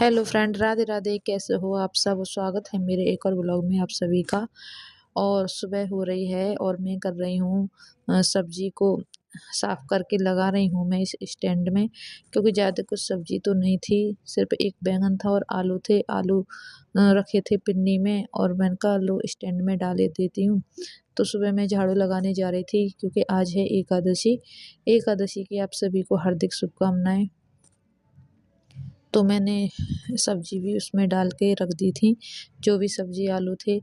Hello friend, Radhe Radhe. कैसे हो आप सब? स्वागत है मेरे एक और ब्लॉग में आप सभी का। और सुबह हो रही है और मैं कर रही हूँ सब्जी को साफ करके लगा रही हूँ मैं इस स्टैंड में, क्योंकि ज़्यादा कुछ सब्जी तो नहीं थी। सिर्फ एक बैंगन था और आलू थे। आलू रखे थे पिन्नी में और मैंने कहा लो स्टैंड में डाले देती हूँ। तो सुबह मैं झाड़ू लगाने जा रही थी क्योंकि आज है एकादशी। एकादशी की आप सभी को हार्दिक शुभकामनाएं। तो मैंने सब्जी भी उसमें डाल के रख दी थी, जो भी सब्जी आलू थे।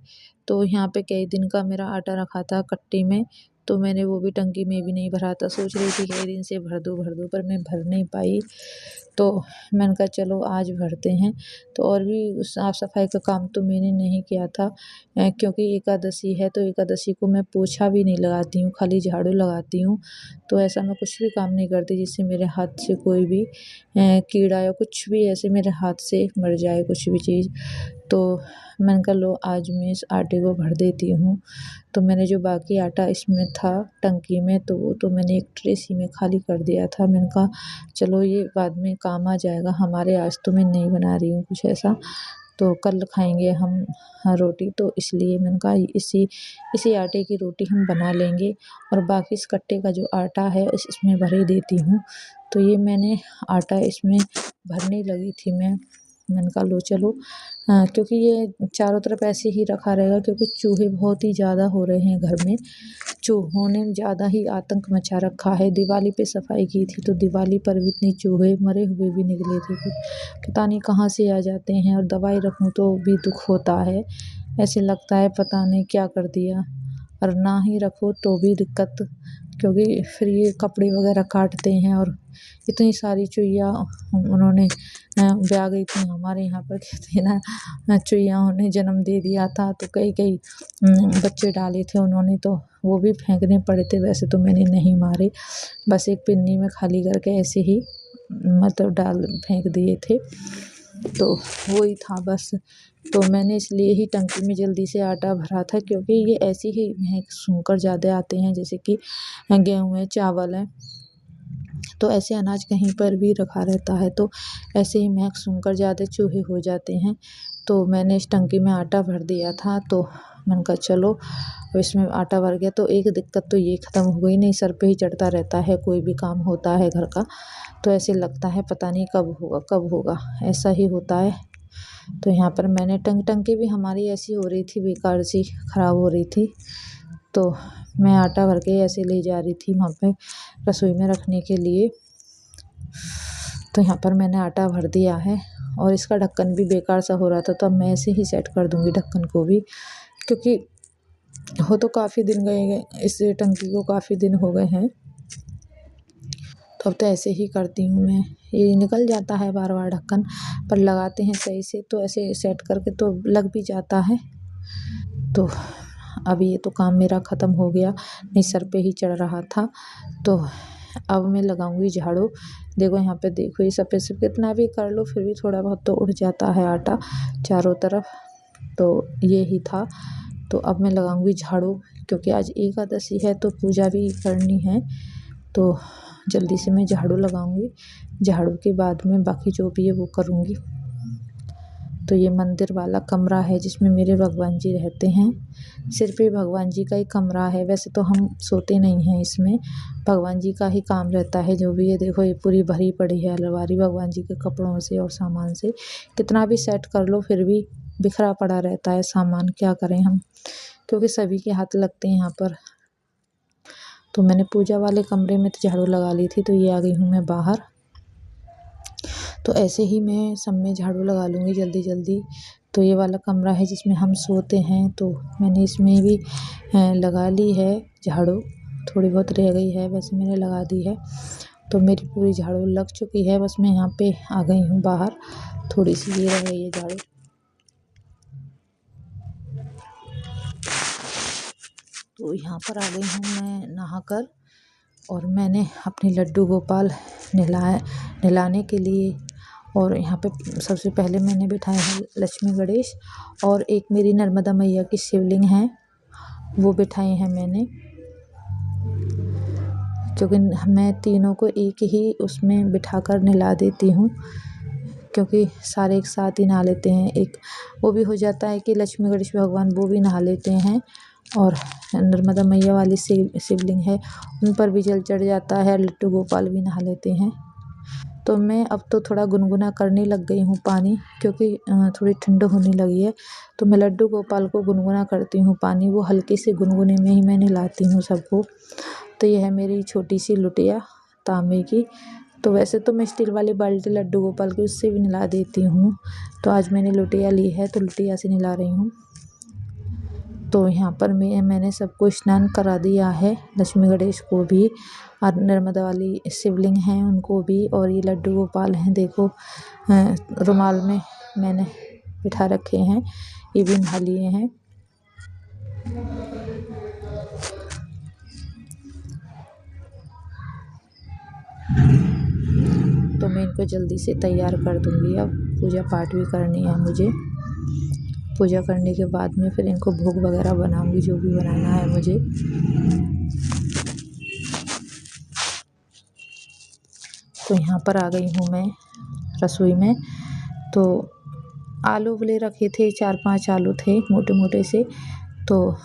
तो यहाँ पे कई दिन का मेरा आटा रखा था कट्टी में, तो मैंने वो भी टंकी में भी नहीं भरा था। सोच रही थी कई दिन से भर दो पर मैं भर नहीं पाई। तो मैंने कहा चलो आज भरते हैं। तो और भी साफ सफाई का काम तो मैंने नहीं किया था, क्योंकि एकादशी है तो एकादशी को मैं पोछा भी नहीं लगाती हूँ, खाली झाड़ू लगाती हूँ। तो ऐसा मैं कुछ भी काम नहीं करती जिससे मेरे हाथ से कोई भी कीड़ा या कुछ भी ऐसे मेरे हाथ से मर जाए कुछ भी चीज़। तो मैंने कहा लो आज मैं इस आटे को भर देती हूँ। तो मैंने जो बाकी आटा इसमें था टंकी में, तो वो तो मैंने एक ट्रेसी में खाली कर दिया था। मैंने कहा चलो ये बाद में काम आ जाएगा हमारे, आज तो मैं नहीं बना रही हूँ कुछ ऐसा, तो कल खाएंगे हम रोटी। तो इसलिए मैंने कहा इसी इसी आटे की रोटी हम बना लेंगे और बाकी इस कट्टे का जो आटा है इसमें भर ही देती हूँ। तो ये मैंने आटा इसमें भरने लगी थी मैंने कहा लो चलो, क्योंकि ये चारों तरफ ऐसे ही रखा रहेगा क्योंकि चूहे बहुत ही ज़्यादा हो रहे हैं घर में। चूहों ने ज़्यादा ही आतंक मचा रखा है। दिवाली पे सफाई की थी तो दिवाली पर भी इतने चूहे मरे हुए भी निकले थे, पता नहीं कहाँ से आ जाते हैं। और दवाई रखूँ तो भी दुख होता है, ऐसे लगता है पता नहीं क्या कर दिया। और ना ही रखो तो भी दिक्कत, क्योंकि फिर ये कपड़े वगैरह काटते हैं। और इतनी सारी चुईया उन्होंने ब्याह गई थी हमारे यहाँ पर, कहते हैं ना चुईयाओं ने जन्म दे दिया था। तो कई कई बच्चे डाले थे उन्होंने, तो वो भी फेंकने पड़े थे। वैसे तो मैंने नहीं मारे, बस एक पिन्नी में खाली करके ऐसे ही मतलब डाल फेंक दिए थे। तो वही था बस। तो मैंने इसलिए ही टंकी में जल्दी से आटा भरा था, क्योंकि ये ऐसे ही महक सूंकर ज़्यादा आते हैं, जैसे कि गेहूँ है चावल है, तो ऐसे अनाज कहीं पर भी रखा रहता है तो ऐसे ही महक सूंघकर ज़्यादा चूहे हो जाते हैं। तो मैंने इस टंकी में आटा भर दिया था। तो मैंने कहा चलो अब इसमें आटा भर गया तो एक दिक्कत तो ये ख़त्म हो गई, नहीं सर पे ही चढ़ता रहता है कोई भी काम होता है घर का, तो ऐसे लगता है पता नहीं कब होगा, ऐसा ही होता है। तो यहाँ पर मैंने टंकी भी हमारी ऐसी हो रही थी, बेकार सी ख़राब हो रही थी। तो मैं आटा भर के ऐसे ले जा रही थी वहाँ पे रसोई में रखने के लिए। तो यहाँ पर मैंने आटा भर दिया है और इसका ढक्कन भी बेकार सा हो रहा था, तो अब मैं ऐसे ही सेट कर दूँगी ढक्कन को भी, क्योंकि हो तो काफ़ी दिन गए इस टंकी को, काफ़ी दिन हो गए हैं। तो अब तो ऐसे ही करती हूँ मैं। ये निकल जाता है बार बार ढक्कन, पर लगाते हैं सही से तो ऐसे सेट करके तो लग भी जाता है। तो अब ये तो काम मेरा ख़त्म हो गया, नहीं सर पे ही चढ़ रहा था। तो अब मैं लगाऊंगी झाड़ू। देखो यहाँ पे देखो, ये सफ़ेद सफ़ेद कितना भी कर लो फिर भी थोड़ा बहुत तो उड़ जाता है आटा चारों तरफ। तो ये ही था। तो अब मैं लगाऊंगी झाड़ू, क्योंकि आज एकादशी है तो पूजा भी करनी है। तो जल्दी से मैं झाड़ू लगाऊंगी, झाड़ू के बाद में बाकी जो भी है वो करूँगी। तो ये मंदिर वाला कमरा है जिसमें मेरे भगवान जी रहते हैं। सिर्फ ये भगवान जी का ही कमरा है, वैसे तो हम सोते नहीं हैं इसमें, भगवान जी का ही काम रहता है जो भी है। देखो ये पूरी भरी पड़ी है अलमारी भगवान जी के कपड़ों से और सामान से, कितना भी सेट कर लो फिर भी बिखरा पड़ा रहता है सामान, क्या करें हम, क्योंकि सभी के हाथ लगते हैं यहाँ पर। तो मैंने पूजा वाले कमरे में तो झाड़ू लगा ली थी, तो ये आ गई हूँ मैं बाहर। तो ऐसे ही मैं सब में झाड़ू लगा लूँगी जल्दी जल्दी। तो ये वाला कमरा है जिसमें हम सोते हैं, तो मैंने इसमें भी लगा ली है झाड़ू, थोड़ी बहुत रह गई है वैसे मैंने लगा दी है। तो मेरी पूरी झाड़ू लग चुकी है, बस मैं यहाँ पे आ गई हूँ बाहर, थोड़ी सी ये रह गई है झाड़ू। तो यहाँ पर आ गई हूँ मैं नहाकर, और मैंने अपने लड्डू गोपाल नहलाने के लिए, और यहाँ पे सबसे पहले मैंने बिठाए हैं लक्ष्मी गणेश, और एक मेरी नर्मदा मैया की शिवलिंग है वो बिठाए हैं मैंने, क्योंकि मैं तीनों को एक ही उसमें बिठाकर नहला देती हूँ, क्योंकि सारे एक साथ ही नहा लेते हैं। एक वो भी हो जाता है कि लक्ष्मी गणेश भगवान वो भी नहा लेते हैं, और नर्मदा मैया वाली शिवलिंग है उन पर भी जल चढ़ जाता है, लड्डू गोपाल भी नहा लेते हैं। तो मैं अब तो थोड़ा गुनगुना करने लग गई हूँ पानी, क्योंकि थोड़ी ठंड होने लगी है। तो मैं लड्डू गोपाल को गुनगुना करती हूँ पानी, वो हल्के से गुनगुने में ही मैं नहलाती हूँ सबको। तो ये है मेरी छोटी सी लुटिया तांबे की। तो वैसे तो मैं स्टील वाली बाल्टी लड्डू गोपाल की उससे भी नहला देती हूँ, तो आज मैंने लुटिया ली है तो लुटिया से नहला रही हूँ। तो यहाँ पर मैंने सबको स्नान करा दिया है, लक्ष्मी गणेश को भी, और नर्मदा वाली शिवलिंग हैं उनको भी, और ये लड्डू गोपाल हैं देखो रुमाल में मैंने बिठा रखे हैं, ये भी नहा लिए हैं। तो मैं इनको जल्दी से तैयार कर दूँगी। अब पूजा पाठ भी करनी है मुझे। पूजा करने के बाद में फिर इनको भोग वगैरह बनाऊँगी, जो भी बनाना है मुझे। तो यहाँ पर आ गई हूँ मैं रसोई में। तो आलू उबले रखे थे, 4-5 आलू थे मोटे मोटे से। तो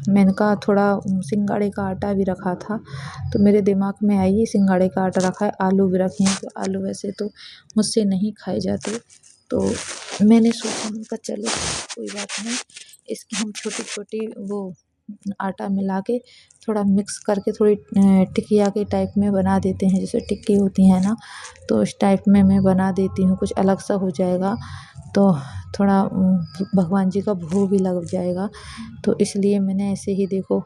मैंने कहा थोड़ा सिंगाड़े का आटा भी रखा था, तो मेरे दिमाग में आई सिंगाड़े का आटा रखा है, आलू भी रखे हैं। तो आलू वैसे तो मुझसे नहीं खाए जाते, तो मैंने सोचा उनका चलो कोई बात नहीं, इसकी हम छोटी छोटी वो आटा मिला के थोड़ा मिक्स करके थोड़ी टिकिया के टाइप में बना देते हैं, जैसे टिक्की होती है ना, तो उस टाइप में मैं बना देती हूँ। कुछ अलग सा हो जाएगा, तो थोड़ा भगवान जी का भोग भी लग जाएगा। तो इसलिए मैंने ऐसे ही देखो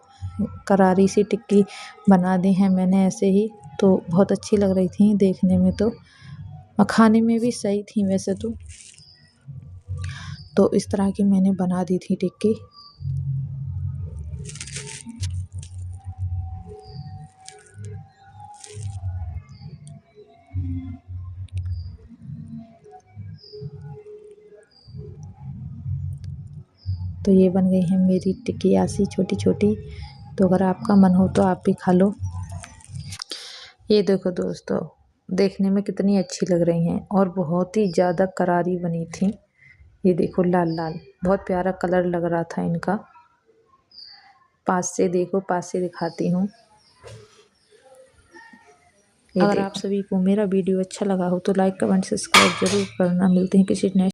करारी सी टिक्की बना दी है मैंने ऐसे ही। तो बहुत अच्छी लग रही थी देखने में, तो और खाने में भी सही थी वैसे तो इस तरह की मैंने बना दी थी टिक्की। तो ये बन गई है मेरी टिकिया सी छोटी छोटी। तो अगर आपका मन हो तो आप भी खा लो। ये देखो दोस्तों, देखने में कितनी अच्छी लग रही हैं और बहुत ही ज़्यादा करारी बनी थी। ये देखो लाल लाल, बहुत प्यारा कलर लग रहा था इनका। पास से देखो, पास से दिखाती हूँ। अगर आप सभी को मेरा वीडियो अच्छा लगा हो तो लाइक कमेंट सब्सक्राइब जरूर करना। मिलते हैं किसी नेक्स्ट